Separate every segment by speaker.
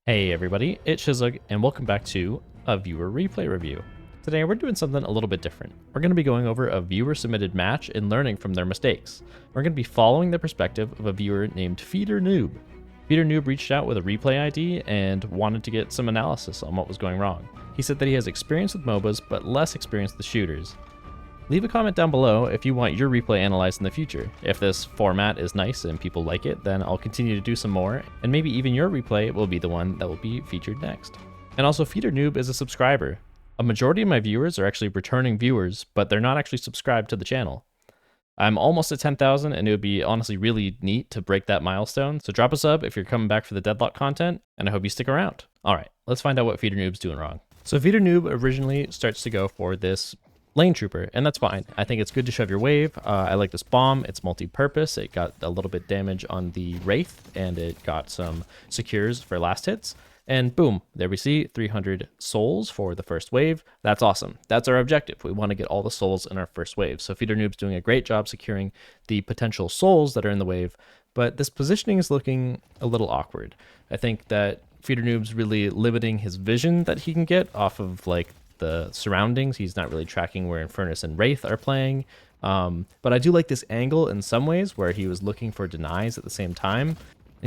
Speaker 1: Hey everybody, it's Shizug, and welcome back to a viewer replay review. Today we're doing something a little bit different. We're going to be going over a viewer submitted match and learning from their mistakes. We're going to be following the perspective of a viewer named Feeder Noob. Feeder Noob reached out with a replay ID and wanted to get some analysis on what was going wrong. He said that he has experience with MOBAs, but less experience with shooters. Leave a comment down below if you want your replay analyzed in the future. If this format is nice and people like it, then I'll continue to do some more, and maybe even your replay will be the one that will be featured next. And also, Feeder Noob is a subscriber. A majority of my viewers are actually returning viewers, but they're not actually subscribed to the channel. I'm almost at 10,000, and it would be honestly really neat to break that milestone, so drop a sub if you're coming back for the Deadlock content, and I hope you stick around. Alright, let's find out what Feeder Noob's doing wrong. So Feeder Noob originally starts to go for this lane trooper, and that's fine. I think it's good to shove your wave. I like this bomb. It's multi-purpose. It got a little bit damage on the Wraith, and it got some secures for last hits. And boom, there we see 300 souls for the first wave. That's awesome. That's our objective. We want to get all the souls in our first wave. So Feeder Noob's doing a great job securing the potential souls that are in the wave, but this positioning is looking a little awkward. I think that Feeder Noob's really limiting his vision that he can get off of like the surroundings. He's not really tracking where Infernus and Wraith are playing. But I do like this angle in some ways where he was looking for denies at the same time. And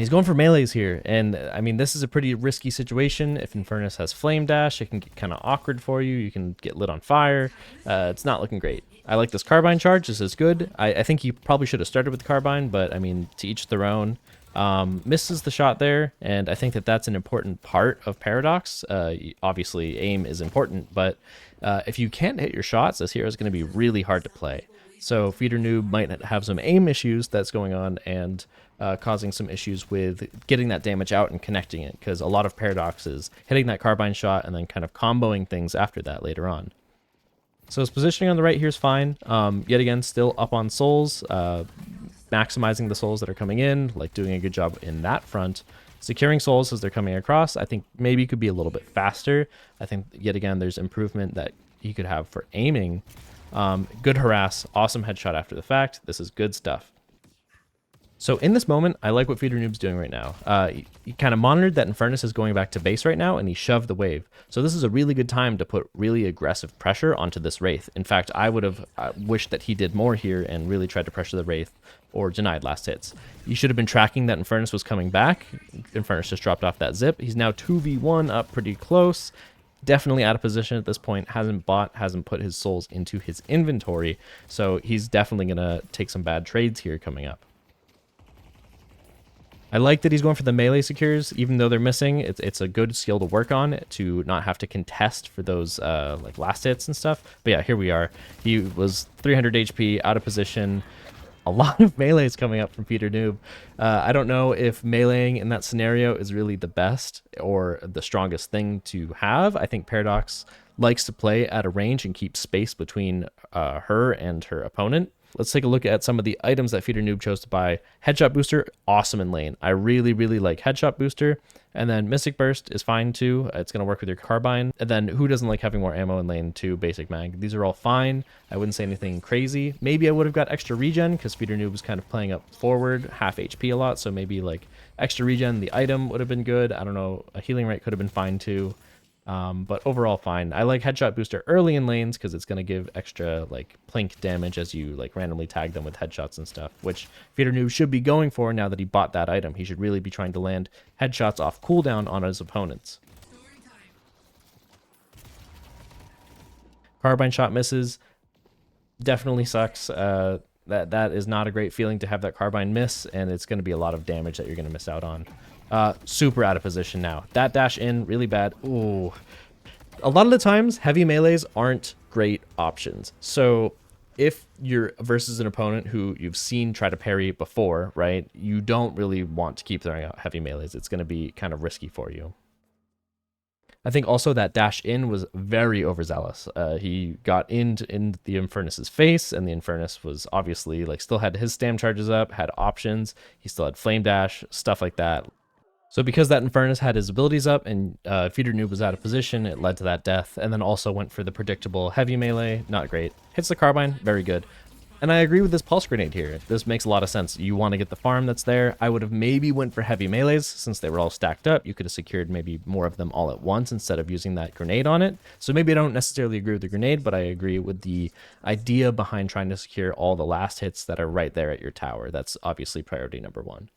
Speaker 1: he's going for melees here. And I mean, this is a pretty risky situation. If Infernus has Flame Dash, it can get kind of awkward for you. You can get lit on fire. It's not looking great. I like this Carbine charge. This is good. I think he probably should have started with the Carbine, but I mean, to each their own. Misses the shot there, and I think that that's an important part of Paradox. Obviously, aim is important, but if you can't hit your shots, this hero is going to be really hard to play. So Feeder Noob might have some aim issues that's going on, and causing some issues with getting that damage out and connecting it, because a lot of Paradox is hitting that Carbine shot and then kind of comboing things after that later on. So his positioning on the right here is fine. Yet again, still up on souls. Maximizing the souls that are coming in, like doing a good job in that front. Securing souls as they're coming across, I think maybe could be a little bit faster. I think, yet again, there's improvement that he could have for aiming. Good harass, awesome headshot after the fact. This is good stuff. So in this moment, I like what Feeder Noob's doing right now. He kind of monitored that Infernus is going back to base right now, and he shoved the wave. So this is a really good time to put really aggressive pressure onto this Wraith. In fact, I would have wished that he did more here and really tried to pressure the Wraith or denied last hits. You should have been tracking that Infernus was coming back. Infernus just dropped off that zip. He's now 2v1 up pretty close. Definitely out of position at this point. Hasn't put his souls into his inventory. So he's definitely going to take some bad trades here coming up. I like that he's going for the melee secures, even though they're missing. It's a good skill to work on to not have to contest for those like last hits and stuff. But yeah, here we are. He was 300 HP, out of position. A lot of melees coming up from Feeder Noob. I don't know if meleeing in that scenario is really the best or the strongest thing to have. I think Paradox likes to play at a range and keep space between her and her opponent. Let's take a look at some of the items that Feeder Noob chose to buy. Headshot Booster, awesome in lane. I really, really like Headshot Booster. And then Mystic Burst is fine too. It's going to work with your Carbine. And then who doesn't like having more ammo in lane too? Basic Mag. These are all fine. I wouldn't say anything crazy. Maybe I would have got extra regen because Feeder Noob was kind of playing up forward, half HP a lot. So maybe like extra regen, the item would have been good. I don't know. A healing rate could have been fine too. But overall fine. I like Headshot Booster early in lanes because it's going to give extra like plink damage as you like randomly tag them with headshots and stuff, which Feeder Noob should be going for now that he bought that item. He should really be trying to land headshots off cooldown on his opponents. Carbine shot misses. Definitely sucks. That is not a great feeling to have that Carbine miss, and it's going to be a lot of damage that you're going to miss out on. Super out of position now. That dash in, really bad. Ooh. A lot of the times, heavy melees aren't great options. So if you're versus an opponent who you've seen try to parry before, right, you don't really want to keep throwing out heavy melees. It's going to be kind of risky for you. I think also that dash in was very overzealous. He got in the Infernus's face, and the Infernus was obviously like still had his stam charges up, had options. He still had flame dash, stuff like that. So because that Infernus had his abilities up and Feeder Noob was out of position, it led to that death, and then also went for the predictable heavy melee. Not great. Hits the Carbine, very good. And I agree with this pulse grenade here. This makes a lot of sense. You want to get the farm that's there. I would have maybe went for heavy melees since they were all stacked up. You could have secured maybe more of them all at once instead of using that grenade on it. So maybe I don't necessarily agree with the grenade, but I agree with the idea behind trying to secure all the last hits that are right there at your tower. That's obviously priority number one.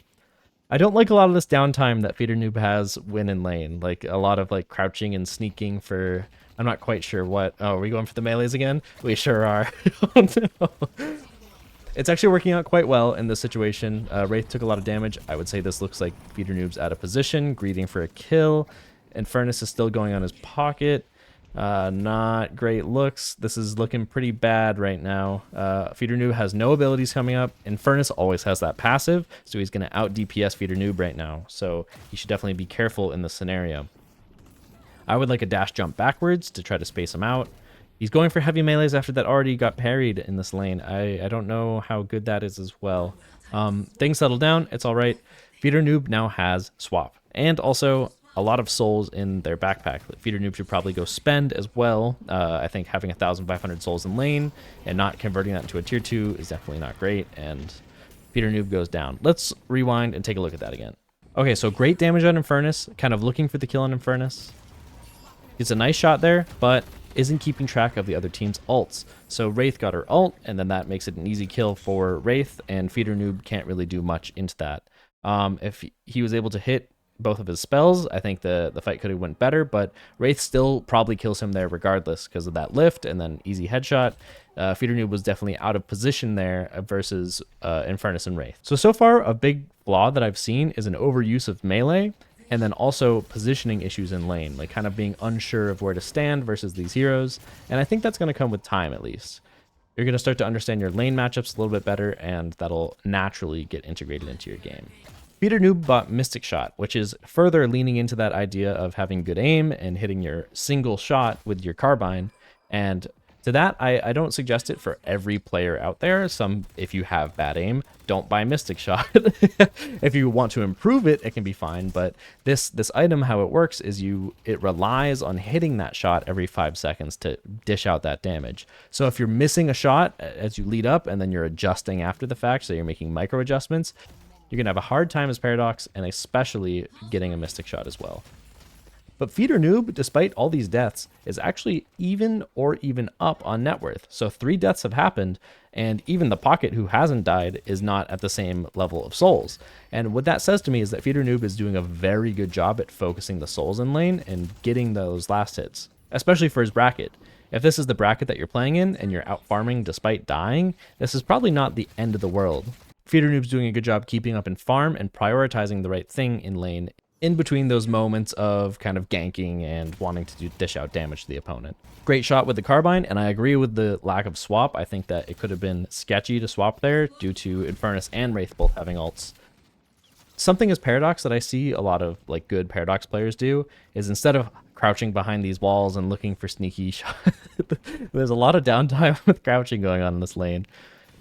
Speaker 1: I don't like a lot of this downtime that Feeder Noob has when in lane. Like a lot of like crouching and sneaking for, I'm not quite sure what. Oh, are we going for the melees again? We sure are. Oh no. It's actually working out quite well in this situation. Wraith took a lot of damage. I would say this looks like Feeder Noob's out of position, greeting for a kill. Infernus is still going on his pocket. Not great looks. This is looking pretty bad right now. Feeder Noob has no abilities coming up. Infernus always has that passive, so he's going to out DPS Feeder Noob right now. So he should definitely be careful in this scenario. I would like a dash jump backwards to try to space him out. He's going for heavy melees after that already got parried in this lane. I don't know how good that is as well. Things settle down. It's all right. Feeder Noob now has swap. And also a lot of souls in their backpack. Feeder Noob should probably go spend as well. I think having 1,500 souls in lane and not converting that into a tier 2 is definitely not great. And Feeder Noob goes down. Let's rewind and take a look at that again. Okay, so great damage on Infernus. Kind of looking for the kill on Infernus. It's a nice shot there, but isn't keeping track of the other team's ults. So Wraith got her ult, and then that makes it an easy kill for Wraith, and Feeder Noob can't really do much into that. If he was able to hit both of his spells, I think the fight could have went better, but Wraith still probably kills him there regardless because of that lift and then easy headshot. Feeder Noob was definitely out of position there versus Infernus and Wraith. So far, a big flaw that I've seen is an overuse of melee, and then also positioning issues in lane, like kind of being unsure of where to stand versus these heroes. And I think that's going to come with time, at least. You're going to start to understand your lane matchups a little bit better, and that'll naturally get integrated into your game. Feeder Noob bought Mystic Shot, which is further leaning into that idea of having good aim and hitting your single shot with your carbine. And to that, I don't suggest it for every player out there. If you have bad aim, don't buy Mystic Shot. If you want to improve it, it can be fine. But this item, how it works is it relies on hitting that shot every 5 seconds to dish out that damage. So if you're missing a shot as you lead up and then you're adjusting after the fact, so you're making micro adjustments, you're gonna have a hard time as Paradox, and especially getting a Mystic Shot as well. But Feeder Noob, despite all these deaths, is actually even or even up on net worth. So 3 deaths have happened, and even the Pocket, who hasn't died, is not at the same level of souls. And what that says to me is that Feeder Noob is doing a very good job at focusing the souls in lane and getting those last hits, especially for his bracket. If this is the bracket that you're playing in and you're out farming despite dying, this is probably not the end of the world. Feeder Noob's doing a good job keeping up in farm and prioritizing the right thing in lane in between those moments of kind of ganking and wanting to dish out damage to the opponent. Great shot with the carbine, and I agree with the lack of swap. I think that it could have been sketchy to swap there due to Infernus and Wraith both having ults. Something as Paradox that I see a lot of like good Paradox players do is instead of crouching behind these walls and looking for sneaky shots, there's a lot of downtime with crouching going on in this lane.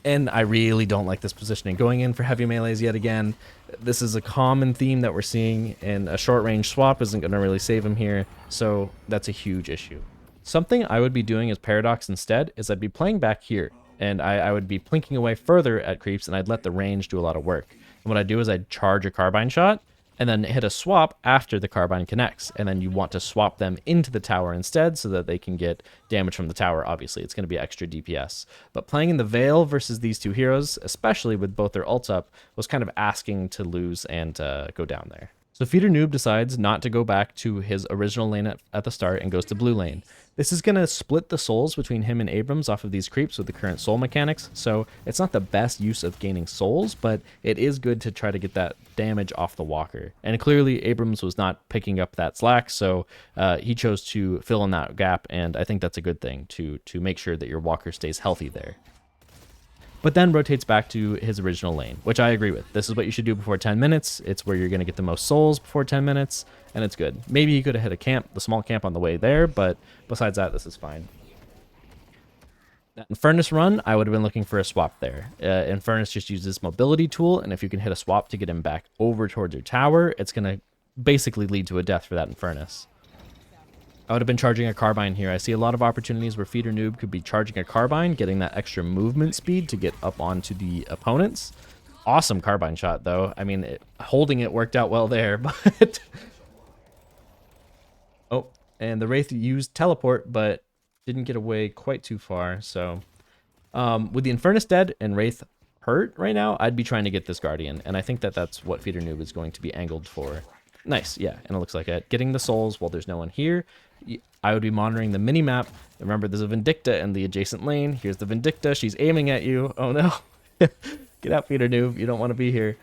Speaker 1: And I really don't like this positioning. Going in for heavy melees yet again. This is a common theme that we're seeing, and a short range swap isn't going to really save him here. So that's a huge issue. Something I would be doing as Paradox instead is I'd be playing back here, and I would be plinking away further at creeps, and I'd let the range do a lot of work. And what I'd do is I'd charge a carbine shot, and then hit a swap after the carbine connects, and then you want to swap them into the tower instead so that they can get damage from the tower. Obviously, it's going to be extra DPS. But playing in the Veil versus these two heroes, especially with both their ults up, was kind of asking to lose and go down there. So Feeder Noob decides not to go back to his original lane at the start and goes to blue lane. This is going to split the souls between him and Abrams off of these creeps with the current soul mechanics, so it's not the best use of gaining souls, but it is good to try to get that damage off the walker. And clearly Abrams was not picking up that slack, so he chose to fill in that gap, and I think that's a good thing to make sure that your walker stays healthy there. But then rotates back to his original lane, which I agree with. This is what you should do before 10 minutes. It's where you're going to get the most souls before 10 minutes, and it's good. Maybe you could have hit a camp, the small camp on the way there, but besides that, this is fine. That Infernus run, I would have been looking for a swap there. Infernus just uses mobility tool, and if you can hit a swap to get him back over towards your tower, it's going to basically lead to a death for that Infernus. I would have been charging a carbine here. I see a lot of opportunities where Feeder Noob could be charging a carbine, getting that extra movement speed to get up onto the opponents. Awesome carbine shot, though. I mean, holding it worked out well there, but... Oh, and the Wraith used teleport, but didn't get away quite too far, so... with the Infernus dead and Wraith hurt right now, I'd be trying to get this Guardian, and I think that that's what Feeder Noob is going to be angled for. Nice, yeah, and it looks like it. Getting the souls while there's no one here. I would be monitoring the mini-map. Remember, there's a Vindicta in the adjacent lane. Here's the Vindicta. She's aiming at you. Oh, no. Get out, Feeder Noob. You don't want to be here.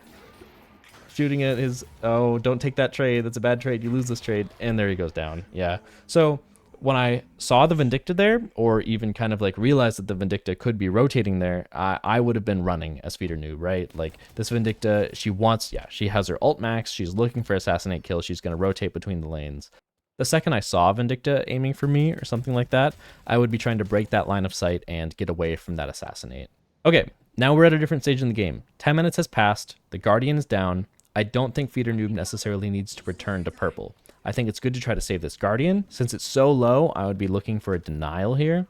Speaker 1: Shooting at his... Oh, don't take that trade. That's a bad trade. You lose this trade. And there he goes down. Yeah. So when I saw the Vindicta there, or even kind of like realized that the Vindicta could be rotating there, I would have been running as Feeder Noob, right? Like this Vindicta, she wants... Yeah, she has her ult max. She's looking for assassinate kills. She's going to rotate between the lanes. The second I saw Vindicta aiming for me or something like that, I would be trying to break that line of sight and get away from that assassinate. Okay, now we're at a different stage in the game. 10 minutes has passed, the Guardian is down. I don't think Feeder Noob necessarily needs to return to purple. I think it's good to try to save this Guardian. Since it's so low, I would be looking for a denial here.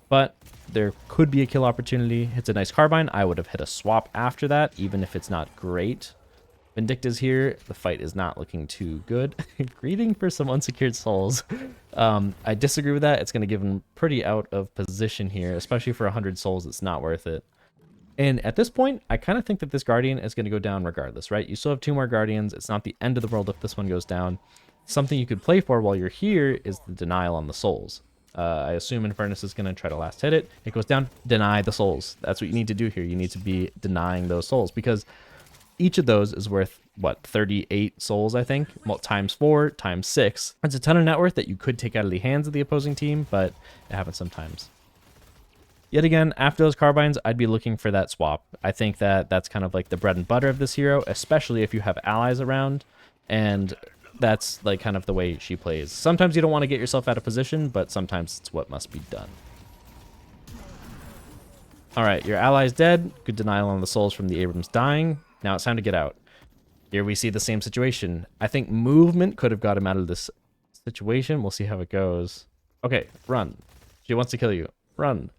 Speaker 1: But there could be a kill opportunity. It's a nice carbine. I would have hit a swap after that, even if it's not great. Vindicta's here. The fight is not looking too good. Greeting for some unsecured souls. I disagree with that. It's going to give him pretty out of position here, especially for 100 souls. It's not worth it. And at this point, I kind of think that this Guardian is going to go down regardless, right? You still have 2 more Guardians. It's not the end of the world if this one goes down. Something you could play for while you're here is the denial on the souls. I assume Infernus is going to try to last hit it. It goes down, deny the souls. That's what you need to do here. You need to be denying those souls because each of those is worth, what, 38 souls, I think? Well, times 4, times 6. It's a ton of net worth that you could take out of the hands of the opposing team, but it happens sometimes. Yet again, after those carbines, I'd be looking for that swap. I think that that's kind of like the bread and butter of this hero, especially if you have allies around, and that's like kind of the way she plays. Sometimes you don't want to get yourself out of position, but sometimes it's what must be done. All right, your ally's dead. Good denial on the souls from the Abrams dying. Now it's time to get out. Here we see the same situation. I think movement could have got him out of this situation. We'll see how it goes. Okay, run. She wants to kill you. Run.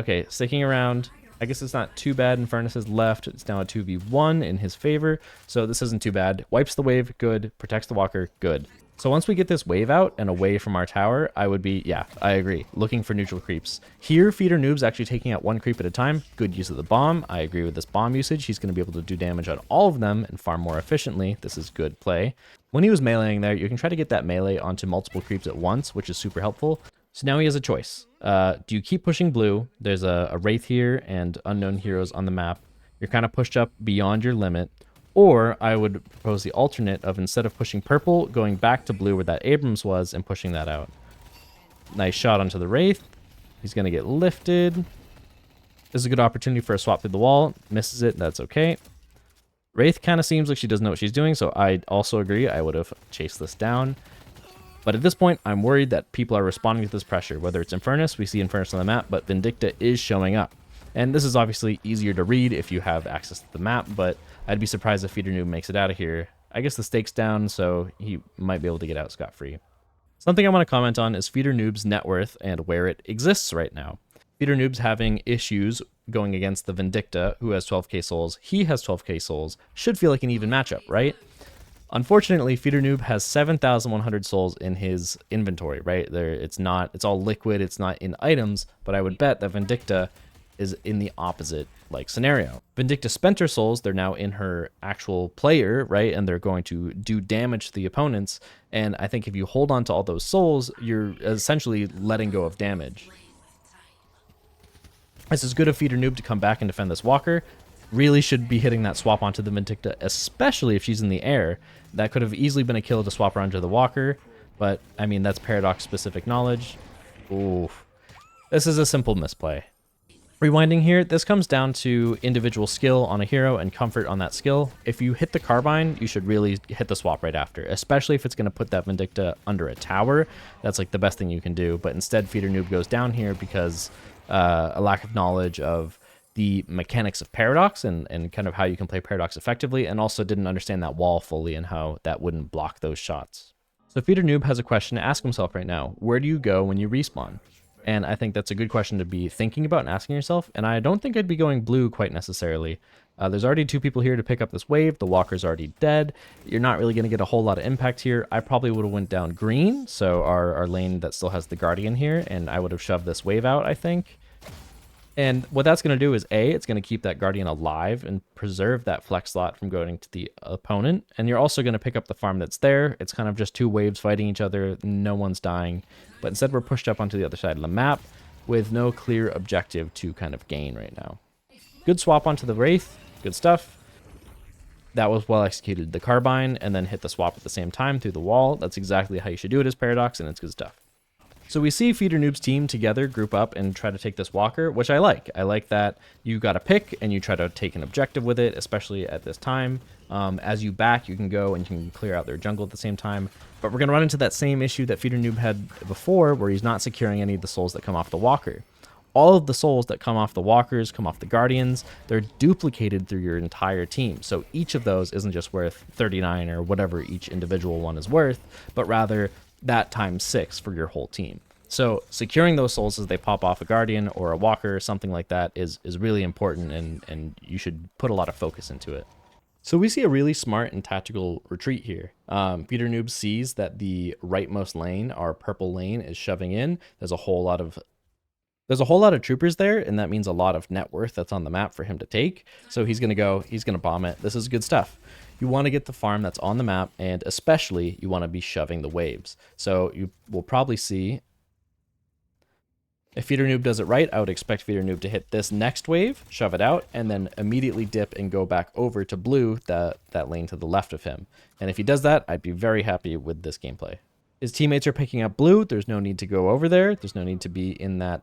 Speaker 1: Okay, sticking around. I guess it's not too bad. Infernus is left. It's now a 2v1 in his favor. So this isn't too bad. Wipes the wave. Good. Protects the walker. Good. So once we get this wave out and away from our tower, I would be, yeah, I agree, looking for neutral creeps. Here, Feeder Noob's actually taking out 1 creep at a time. Good use of the bomb. I agree with this bomb usage. He's going to be able to do damage on all of them and far more efficiently. This is good play. When he was meleeing there, you can try to get that melee onto multiple creeps at once, which is super helpful. So now he has a choice. Do you keep pushing blue? There's a Wraith here and unknown heroes on the map. You're kind of pushed up beyond your limit. Or I would propose the alternate of instead of pushing purple, going back to blue where that Abrams was and pushing that out. Nice shot onto the Wraith. He's going to get lifted. This is a good opportunity for a swap through the wall. Misses it. That's okay. Wraith kind of seems like she doesn't know what she's doing, so I also agree. I would have chased this down. But at this point, I'm worried that people are responding to this pressure. Whether it's Infernus, we see Infernus on the map, but Vindicta is showing up. And this is obviously easier to read if you have access to the map, but I'd be surprised if Feeder Noob makes it out of here. I guess the stake's down, so he might be able to get out scot-free. Something I want to comment on is Feeder Noob's net worth and where it exists right now. Feeder Noob's having issues going against the Vindicta, who has 12k souls. He has 12k souls. Should feel like an even matchup, right? Unfortunately, Feeder Noob has 7,100 souls in his inventory, right? It's all liquid, it's not in items, but I would bet that Vindicta is in the opposite scenario. Vindicta spent her souls, they're now in her actual player, right? And they're going to do damage to the opponents. And I think if you hold on to all those souls, you're essentially letting go of damage. This is good of Feeder Noob to come back and defend this walker. Really should be hitting that swap onto the Vindicta, especially if she's in the air. That could have easily been a kill to swap her onto the walker, but I mean, that's Paradox specific knowledge. Oof. This is a simple misplay. Rewinding here, this comes down to individual skill on a hero and comfort on that skill. If you hit the carbine, you should really hit the swap right after, especially if it's going to put that Vindicta under a tower. That's like the best thing you can do, but instead Feeder Noob goes down here because a lack of knowledge of the mechanics of Paradox and kind of how you can play Paradox effectively, and also didn't understand that wall fully and how that wouldn't block those shots. So Feeder Noob has a question to ask himself right now. Where do you go when you respawn? And I think that's a good question to be thinking about and asking yourself. And I don't think I'd be going blue quite necessarily. There's already 2 people here to pick up this wave. The walker's already dead. You're not really going to get a whole lot of impact here. I probably would have went down green, so our lane that still has the guardian here, and I would have shoved this wave out, I think. And what that's going to do is it's going to keep that guardian alive and preserve that flex slot from going to the opponent. And you're also going to pick up the farm that's there. It's kind of just 2 waves fighting each other. No one's dying. But instead we're pushed up onto the other side of the map with no clear objective to kind of gain right now. Good swap onto the Wraith. Good stuff. That was well executed. The carbine and then hit the swap at the same time through the wall. That's exactly how you should do it as Paradox, and it's good stuff. So we see Feeder Noob's team together group up and try to take this walker, which I like. I like that you got to pick and you try to take an objective with it, especially at this time. As you back, you can go and you can clear out their jungle at the same time. But we're going to run into that same issue that Feeder Noob had before, where he's not securing any of the souls that come off the walker. All of the souls that come off the walkers, come off the guardians, they're duplicated through your entire team. So each of those isn't just worth 39 or whatever each individual one is worth, but rather that times 6 for your whole team. So securing those souls as they pop off a guardian or a walker or something like that is really important, and you should put a lot of focus into it. So we see a really smart and tactical retreat here. Feeder Noob sees that the rightmost lane, our purple lane, is shoving in. There's a whole lot of troopers there, and that means a lot of net worth that's on the map for him to take. So he's going to bomb it. This is good stuff. You want to get the farm that's on the map, and especially you want to be shoving the waves. So you will probably see, if Feeder Noob does it right, I would expect Feeder Noob to hit this next wave, shove it out, and then immediately dip and go back over to blue, that lane to the left of him. And if he does that, I'd be very happy with this gameplay. His teammates are picking up blue. There's no need to go over there. There's no need to be in that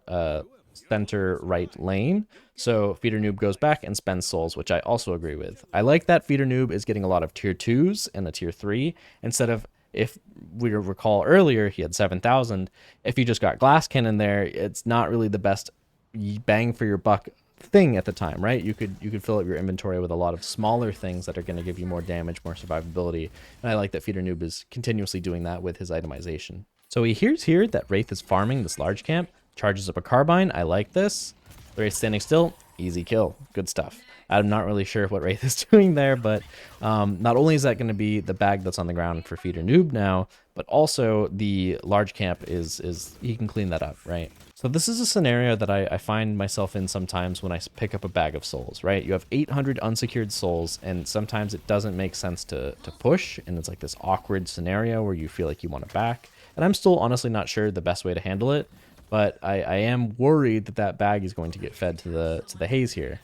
Speaker 1: center right lane. So Feeder Noob goes back and spends souls, which I also agree with. I like that Feeder Noob is getting a lot of tier 2s and a tier 3 instead of, if we recall earlier, he had 7,000. If you just got glass cannon there, it's not really the best bang for your buck thing at the time, right? You could fill up your inventory with a lot of smaller things that are going to give you more damage, more survivability. And I like that Feeder Noob is continuously doing that with his itemization. So he hears here that Wraith is farming this large camp, charges up a carbine. I like this. The Wraith standing still, easy kill, good stuff. I'm not really sure what Wraith is doing there, but not only is that going to be the bag that's on the ground for Feeder Noob now, but also the large camp is he can clean that up, right? So this is a scenario that I find myself in sometimes when I pick up a bag of souls, right? You have 800 unsecured souls, and sometimes it doesn't make sense to push, and it's like this awkward scenario where you feel like you want to back. And I'm still honestly not sure the best way to handle it, but I am worried that bag is going to get fed to the haze here.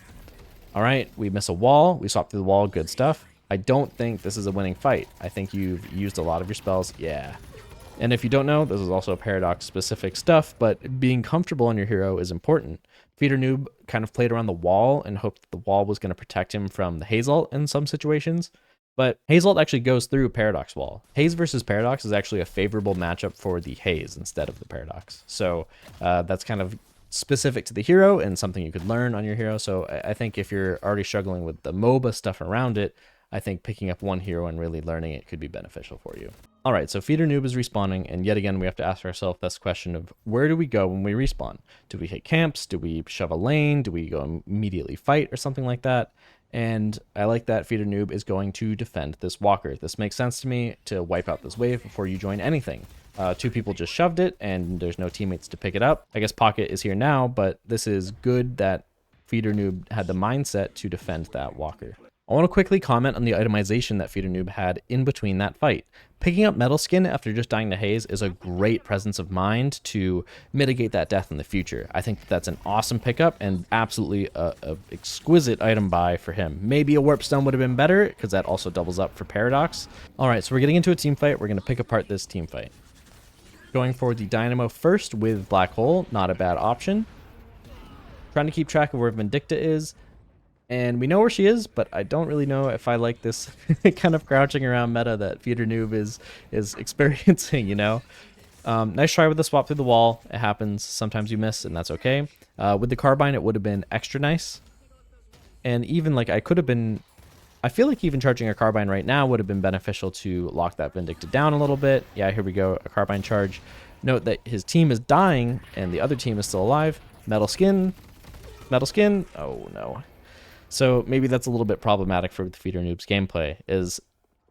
Speaker 1: All right, we miss a wall. We swap through the wall. Good stuff. I don't think this is a winning fight. I think you've used a lot of your spells. Yeah. And if you don't know, this is also Paradox-specific stuff, but being comfortable on your hero is important. Feeder Noob kind of played around the wall and hoped that the wall was going to protect him from the Haze ult in some situations, but Haze ult actually goes through Paradox wall. Haze versus Paradox is actually a favorable matchup for the Haze instead of the Paradox. So that's kind of specific to the hero and something you could learn on your hero. So I think if you're already struggling with the MOBA stuff around it, I think picking up one hero and really learning it could be beneficial for you. All right, so Feeder Noob is respawning, and yet again, we have to ask ourselves this question of where do we go when we respawn? Do we hit camps? Do we shove a lane? Do we go immediately fight or something like that? And I like that Feeder Noob is going to defend this walker. This makes sense to me to wipe out this wave before you join anything. 2 people just shoved it, and there's no teammates to pick it up. I guess Pocket is here now, but this is good that Feeder Noob had the mindset to defend that walker. I want to quickly comment on the itemization that Feeder Noob had in between that fight. Picking up Metal Skin after just dying to Haze is a great presence of mind to mitigate that death in the future. I think that's an awesome pickup and absolutely a exquisite item buy for him. Maybe a Warp Stone would have been better because that also doubles up for Paradox. All right, so we're getting into a team fight. We're going to pick apart this team fight. Going for the Dynamo first with Black Hole, not a bad option. Trying to keep track of where Vindicta is. And we know where she is, but I don't really know if I like this kind of crouching around meta that Feeder Noob is experiencing, you know? Nice try with the swap through the wall. It happens. Sometimes you miss, and that's okay. With the carbine, it would have been extra nice. And even, like, I I feel like even charging a carbine right now would have been beneficial to lock that Vindicta down a little bit. Yeah, here we go, a carbine charge. Note that his team is dying and the other team is still alive. Metal skin. Metal skin. Oh, no. So maybe that's a little bit problematic for the Feeder Noob's gameplay, is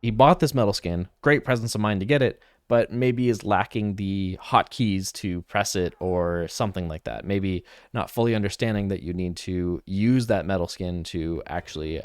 Speaker 1: he bought this metal skin, great presence of mind to get it, but maybe is lacking the hotkeys to press it or something like that. Maybe not fully understanding that you need to use that metal skin to actually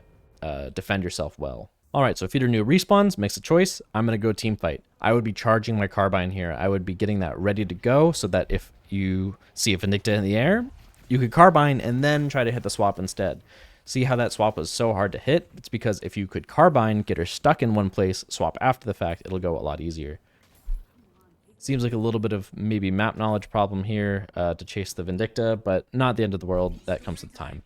Speaker 1: defend yourself well. All right, so Feeder Noob respawns, makes a choice. I'm going to go team fight. I would be charging my carbine here. I would be getting that ready to go so that if you see a Vindicta in the air, you could carbine and then try to hit the swap instead. See how that swap was so hard to hit? It's because if you could carbine, get her stuck in one place, swap after the fact, it'll go a lot easier. Seems like a little bit of maybe map knowledge problem here to chase the Vindicta, but not the end of the world. That comes with time.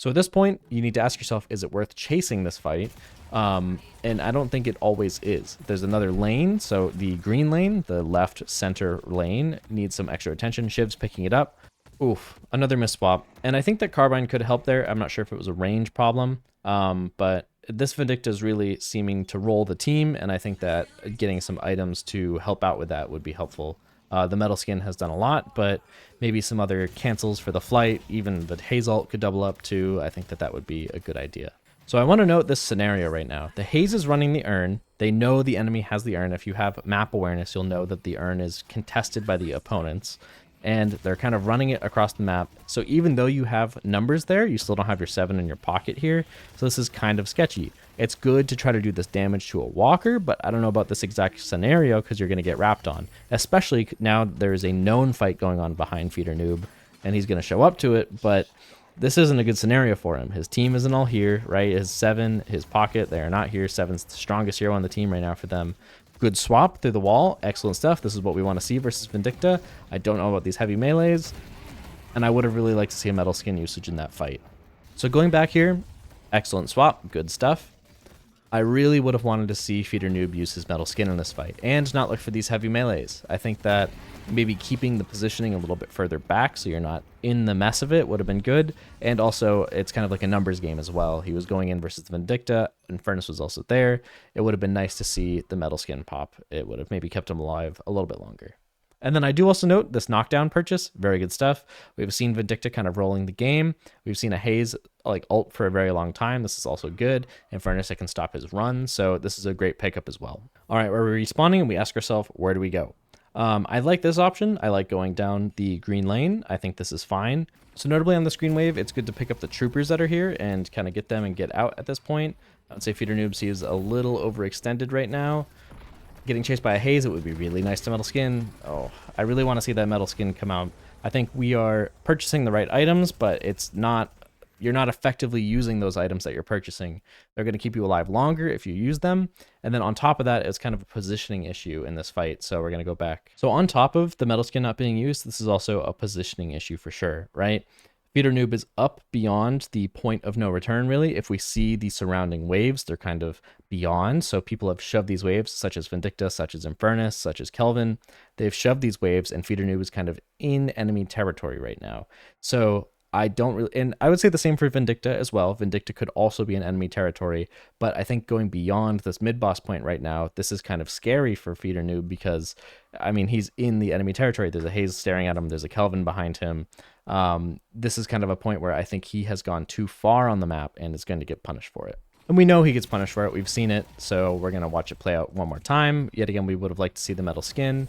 Speaker 1: So at this point, you need to ask yourself, is it worth chasing this fight? And I don't think it always is. There's another lane, so the green lane, the left center lane, needs some extra attention. Shiv's picking it up. Oof, another miss swap. And I think that carbine could help there. I'm not sure if it was a range problem, but this Vindicta is really seeming to roll the team, and I think that getting some items to help out with that would be helpful. The metal skin has done a lot, but maybe some other cancels for the flight, even the haze ult could double up too. I think that that would be a good idea. So I want to note this scenario right now. The haze is running the urn. They know the enemy has the urn. If you have map awareness, you'll know that the urn is contested by the opponents, and they're kind of running it across the map. So even though you have numbers there, you still don't have your 7 in your pocket here. So this is kind of sketchy. It's good to try to do this damage to a walker, but I don't know about this exact scenario because you're going to get wrapped on. Especially now there's a known fight going on behind Feeder Noob, and he's going to show up to it, but this isn't a good scenario for him. His team isn't all here, right? His 7, his pocket, they are not here. 7's the strongest hero on the team right now for them. Good swap through the wall. Excellent stuff. This is what we want to see versus Vindicta. I don't know about these heavy melees, and I would have really liked to see a metal skin usage in that fight. So going back here, excellent swap. Good stuff. I really would have wanted to see Feeder Noob use his metal skin in this fight and not look for these heavy melees. I think that maybe keeping the positioning a little bit further back so you're not in the mess of it would have been good. And also, it's kind of like a numbers game as well. He was going in versus Vindicta, and Furnace was also there. It would have been nice to see the metal skin pop. It would have maybe kept him alive a little bit longer. And then I do also note this knockdown purchase, very good stuff. We've seen Vindicta kind of rolling the game. We've seen a haze like ult for a very long time. This is also good. And Furnace, can stop his run. So this is a great pickup as well. All right, we're respawning and we ask ourselves, where do we go? I like this option. I like going down the green lane. I think this is fine. So notably on this green wave, it's good to pick up the troopers that are here and kind of get them and get out at this point. I'd say Feeder Noob seems a little overextended right now. Getting chased by a haze, it would be really nice to metal skin. Oh, I really want to see that metal skin come out. I think we are purchasing the right items, but it's not, you're not effectively using those items that you're purchasing. They're going to keep you alive longer if you use them. And then on top of that, it's kind of a positioning issue in this fight. So we're going to go back. So on top of the metal skin not being used, this is also a positioning issue for sure, right? Feeder Noob is up beyond the point of no return, really. If we see the surrounding waves, they're kind of beyond. So people have shoved these waves, such as Vindicta, such as Infernus, such as Kelvin. They've shoved these waves, and Feeder Noob is kind of in enemy territory right now. So I don't really, and I would say the same for Vindicta as well. Vindicta could also be in enemy territory, but I think going beyond this mid-boss point right now, this is kind of scary for Feeder Noob because, I mean, he's in the enemy territory. There's a haze staring at him. There's a Kelvin behind him. This is kind of a point where I think he has gone too far on the map and is going to get punished for it. And we know he gets punished for it. We've seen it, so we're going to watch it play out one more time. Yet again, we would have liked to see the metal skin.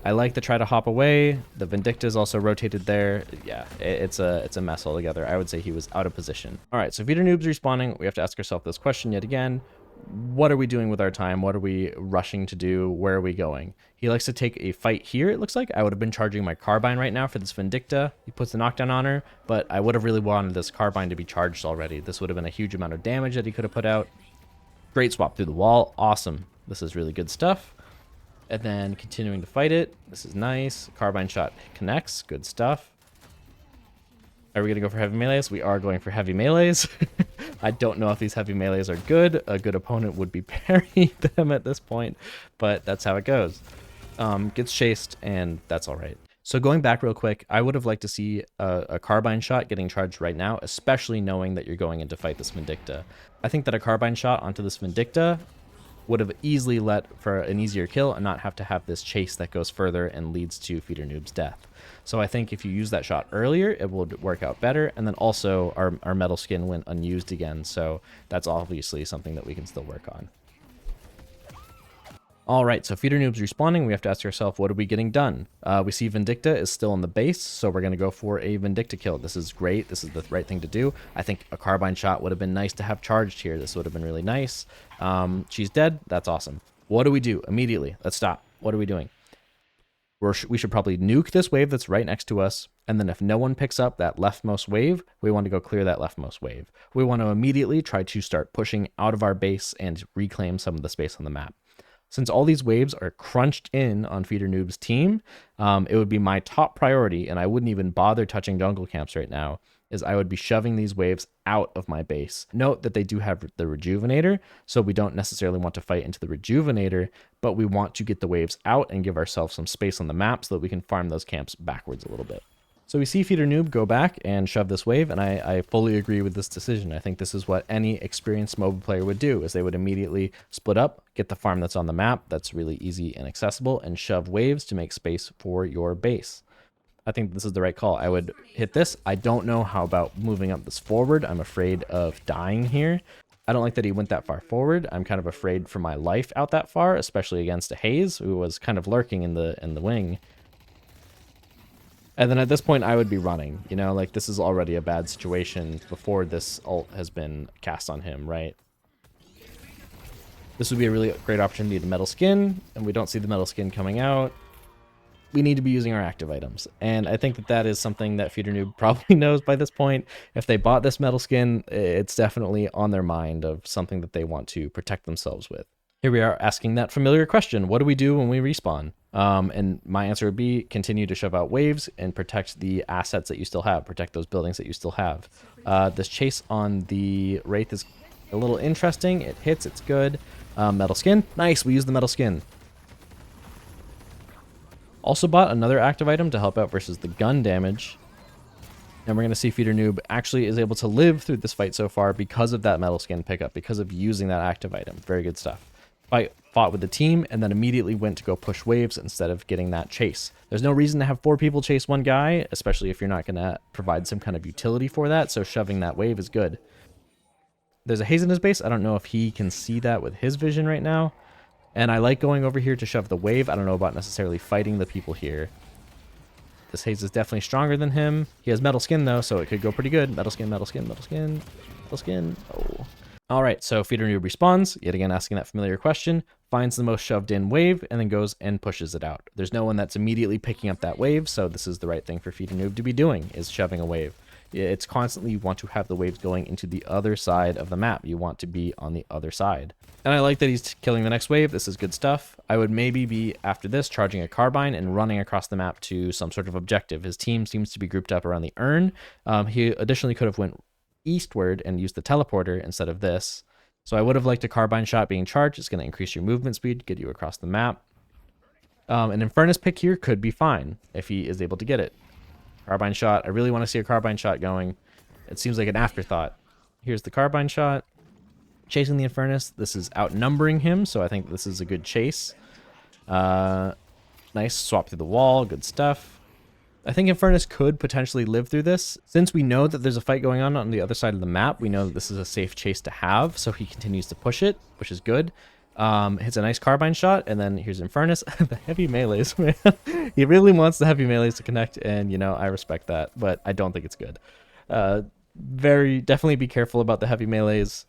Speaker 1: I like to try to hop away. The Vindicta is also rotated there. Yeah, it's a mess altogether. I would say he was out of position. All right, so Feeder Noob's respawning. We have to ask ourselves this question yet again. What are we doing with our time? What are we rushing to do? Where are we going? He likes to take a fight here, it looks like. I would have been charging my carbine right now for this Vindicta. He puts the knockdown on her, but I would have really wanted this carbine to be charged already. This would have been a huge amount of damage that he could have put out. Great swap through the wall. Awesome. This is really good stuff. And then continuing to fight it. This is nice. Carbine shot connects. Good stuff. Are we going to go for heavy melees? We are going for heavy melees. I don't know if these heavy melees are good. A good opponent would be parrying them at this point, but that's how it goes. Gets chased, and that's all right. So going back real quick, I would have liked to see a carbine shot getting charged right now, especially knowing that you're going in to fight this Vindicta. I think that a carbine shot onto this Vindicta would have easily let for an easier kill and not have to have this chase that goes further and leads to Feeder Noob's death. So I think if you use that shot earlier, it would work out better. And then also our metal skin went unused again, so that's obviously something that we can still work on. All right, so Feeder Noob's respawning. We have to ask ourselves, what are we getting done? We see Vindicta is still on the base, so we're going to go for a Vindicta kill. This is great. This is the right thing to do. I think a carbine shot would have been nice to have charged here. This would have been really nice. She's dead. That's awesome. What do we do immediately? Let's stop. What are we doing? We should probably nuke this wave that's right next to us, and then if no one picks up that leftmost wave, we want to go clear that leftmost wave. We want to immediately try to start pushing out of our base and reclaim some of the space on the map. Since all these waves are crunched in on Feeder Noob's team, it would be my top priority, and I wouldn't even bother touching jungle camps right now, is I would be shoving these waves out of my base. Note that they do have the Rejuvenator, so we don't necessarily want to fight into the Rejuvenator, but we want to get the waves out and give ourselves some space on the map so that we can farm those camps backwards a little bit. So we see Feeder Noob go back and shove this wave, and I fully agree with this decision. I think this is what any experienced MOBA player would do, is they would immediately split up, get the farm that's on the map that's really easy and accessible, and shove waves to make space for your base. I think this is the right call. I would hit this. I don't know how about moving up this forward. I'm afraid of dying here. I don't like that he went that far forward. I'm kind of afraid for my life out that far, especially against a Haze, who was kind of lurking in the wing. And then at this point, I would be running. You know, like, this is already a bad situation before this ult has been cast on him, right? This would be a really great opportunity to metal skin, and we don't see the metal skin coming out. We need to be using our active items. And I think that that is something that Feeder Noob probably knows by this point. If they bought this metal skin, it's definitely on their mind of something that they want to protect themselves with. Here we are asking that familiar question. What do we do when we respawn? And my answer would be continue to shove out waves and protect the assets that you still have. Protect those buildings that you still have. This chase on the Wraith is a little interesting. It hits, it's good. Metal skin, nice, we use the metal skin. Also bought another active item to help out versus the gun damage. And we're going to see Feeder Noob actually is able to live through this fight so far because of that metal skin pickup, because of using that active item. Very good stuff. Fought with the team and then immediately went to go push waves instead of getting that chase. There's no reason to have 4 people chase one guy, especially if you're not going to provide some kind of utility for that, so shoving that wave is good. There's a Haze in his base. I don't know if he can see that with his vision right now. And I like going over here to shove the wave. I don't know about necessarily fighting the people here. This Haze is definitely stronger than him. He has metal skin though, so it could go pretty good. Metal skin, metal skin, metal skin, metal skin. Oh. All right, so Feeder Noob respawns, yet again asking that familiar question, finds the most shoved in wave, and then goes and pushes it out. There's no one that's immediately picking up that wave, so this is the right thing for Feeder Noob to be doing, is shoving a wave. It's constantly, you want to have the waves going into the other side of the map. You want to be on the other side. And I like that he's killing the next wave. This is good stuff. I would maybe be, after this, charging a carbine and running across the map to some sort of objective. His team seems to be grouped up around the urn. He additionally could have went eastward and used the teleporter instead of this. So I would have liked a carbine shot being charged. It's going to increase your movement speed, get you across the map. An Infernus pick here could be fine if he is able to get it. Carbine shot. I really want to see a carbine shot going. It seems like an afterthought. Here's the carbine shot. Chasing the Infernus. This is outnumbering him, so I think this is a good chase. Nice swap through the wall. Good stuff. I think Infernus could potentially live through this. Since we know that there's a fight going on the other side of the map, we know that this is a safe chase to have, so he continues to push it, which is good. Hits a nice carbine shot, and then here's Infernus. The heavy melees, man. He really wants the heavy melees to connect, and, you know, I respect that, but I don't think it's good. Definitely be careful about the heavy melees.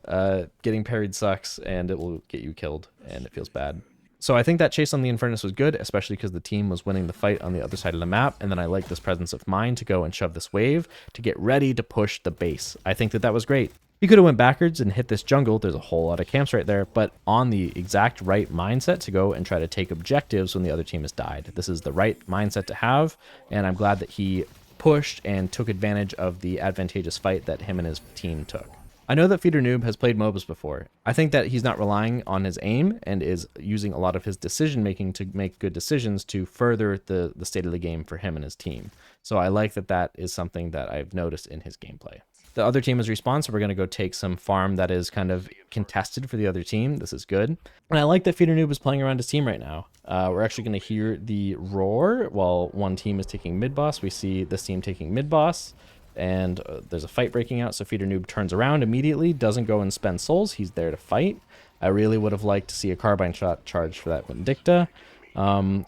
Speaker 1: Getting parried sucks, and it will get you killed, and it feels bad. So I think that chase on the Infernus was good, especially because the team was winning the fight on the other side of the map, and then I like this presence of mind to go and shove this wave to get ready to push the base. I think that that was great. He could have went backwards and hit this jungle. There's a whole lot of camps right there, but on the exact right mindset to go and try to take objectives when the other team has died. This is the right mindset to have, and I'm glad that he pushed and took advantage of the advantageous fight that him and his team took. I know that Feeder Noob has played MOBAs before. I think that he's not relying on his aim and is using a lot of his decision making to make good decisions to further the state of the game for him and his team. So I like that that is something that I've noticed in his gameplay. The other team is respawned, so we're going to go take some farm that is kind of contested for the other team. This is good. And I like that Feeder Noob is playing around his team right now. We're actually going to hear the roar while one team is taking mid boss. We see this team taking mid boss, and there's a fight breaking out. So Feeder Noob turns around immediately, doesn't go and spend souls. He's there to fight. I really would have liked to see a carbine shot charged for that Vindicta.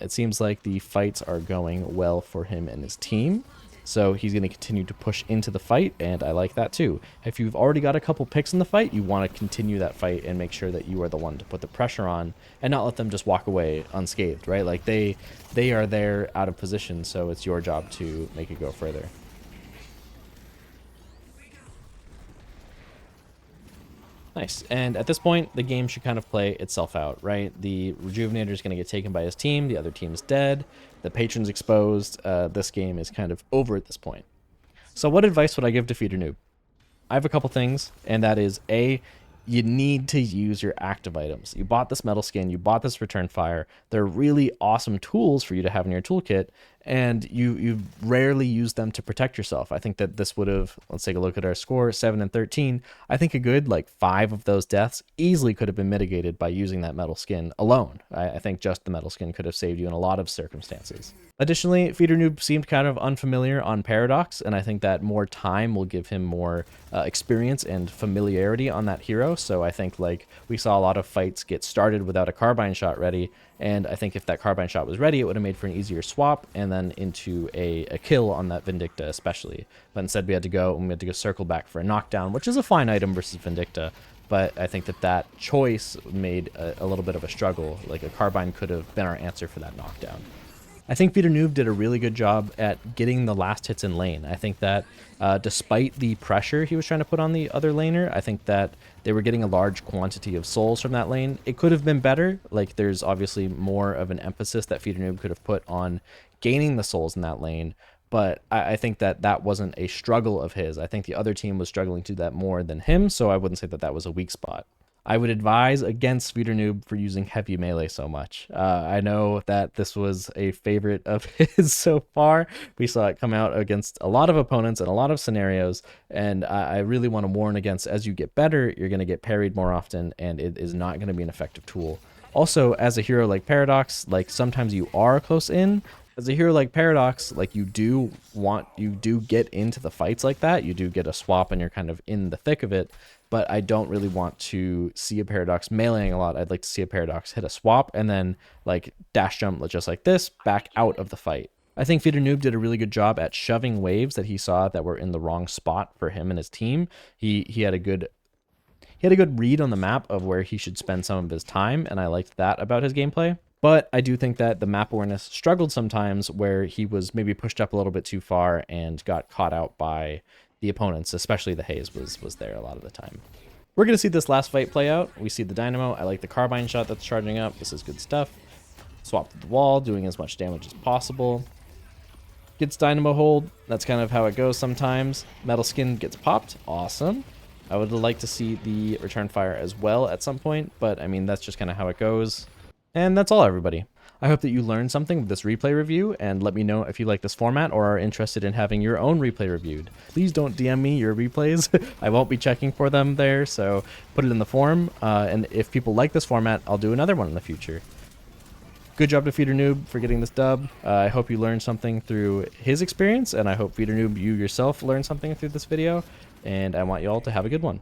Speaker 1: It seems like the fights are going well for him and his team. So he's going to continue to push into the fight, and I like that too. If you've already got a couple picks in the fight, you want to continue that fight and make sure that you are the one to put the pressure on and not let them just walk away unscathed, right? Like they are there out of position, so it's your job to make it go further. Nice. And at this point, the game should kind of play itself out, right? The Rejuvenator is going to get taken by his team. The other team's dead. The Patron's exposed. This game is kind of over at this point. So what advice would I give to Feeder Noob? I have a couple things, and that is, A, you need to use your active items. You bought this metal skin, you bought this return fire. They're really awesome tools for you to have in your toolkit, and you rarely use them to protect yourself. I think that this would have, let's take a look at our score, 7 and 13. I think a good like 5 of those deaths easily could have been mitigated by using that metal skin alone. I think just the metal skin could have saved you in a lot of circumstances. Additionally, Feeder Noob seemed kind of unfamiliar on Paradox, and I think that more time will give him more experience and familiarity on that hero. So I think like we saw a lot of fights get started without a carbine shot ready, and I think if that carbine shot was ready, it would have made for an easier swap and then into a kill on that Vindicta especially. But instead we had to go circle back for a knockdown, which is a fine item versus Vindicta. But I think that choice made a little bit of a struggle. Like a carbine could have been our answer for that knockdown. I think Feeder Noob did a really good job at getting the last hits in lane. I think that despite the pressure he was trying to put on the other laner, I think that they were getting a large quantity of souls from that lane. It could have been better. Like there's obviously more of an emphasis that Feeder Noob could have put on gaining the souls in that lane. But I think that wasn't a struggle of his. I think the other team was struggling to do that more than him, so I wouldn't say that was a weak spot. I would advise against Feeder Noob for using heavy melee so much. I know that this was a favorite of his so far. We saw it come out against a lot of opponents and a lot of scenarios, and I really want to warn against, as you get better, you're going to get parried more often, and it is not going to be an effective tool. Also, as a hero like Paradox, like sometimes you are close in. As a hero like Paradox, like you do get into the fights like that. You do get a swap and you're kind of in the thick of it. But I don't really want to see a Paradox meleeing a lot. I'd like to see a Paradox hit a swap and then like dash jump just like this back out of the fight. I think Feeder Noob did a really good job at shoving waves that he saw that were in the wrong spot for him and his team. He had a good read on the map of where he should spend some of his time, and I liked that about his gameplay. But I do think that the map awareness struggled sometimes where he was maybe pushed up a little bit too far and got caught out by the opponents, especially the Haze was there a lot of the time. We're going to see this last fight play out. We see the Dynamo. I like the carbine shot that's charging up. This is good stuff. Swap to the wall, doing as much damage as possible. Gets Dynamo hold. That's kind of how it goes sometimes. Metal skin gets popped. Awesome. I would like to see the return fire as well at some point, but I mean, that's just kind of how it goes. And that's all, everybody. I hope that you learned something with this replay review, and let me know if you like this format or are interested in having your own replay reviewed. Please don't DM me your replays. I won't be checking for them there, so put it in the forum. And if people like this format, I'll do another one in the future. Good job to Feeder Noob for getting this dub. I hope you learned something through his experience, and I hope Feeder Noob, you yourself learned something through this video, and I want you all to have a good one.